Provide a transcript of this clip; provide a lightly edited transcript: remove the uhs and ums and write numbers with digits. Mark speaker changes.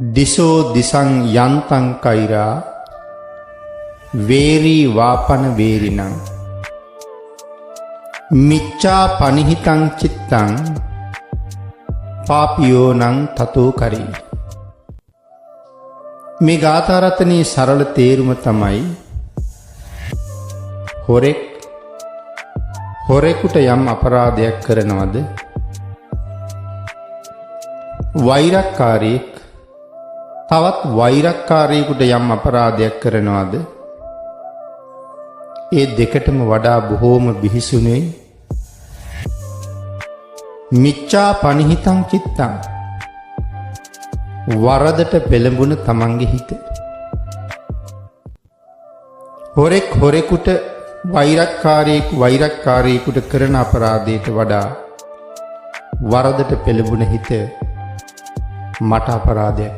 Speaker 1: දිසෝ දිසං යන්තං කෛරා වේරී වාපන වේරිනං මිච්ඡා පනිහිතං චිත්තං පාපියෝනං තතෝ කරී. මේ ගාථා රත්නයේ සරල තේරුම තමයි හොරෙකුට යම් අපරාධයක් කරනවද, වෛරක්කාරයෙක් තවත් වෛරක්කාරයෙකුට යම් අපරාධයක් කරනවද, ඒ දෙකටම වඩා බොහෝම බිහිසුණුයි මිච්ඡා පනිහිතං චිත්තං, වරදට පෙළඹුණ තමන්ගේ හිත. හොරෙකුට වෛරක්කාරයෙකුට කරන අපරාධයට වඩා වරදට පෙළඹුණ හිත මට අපරාධයක්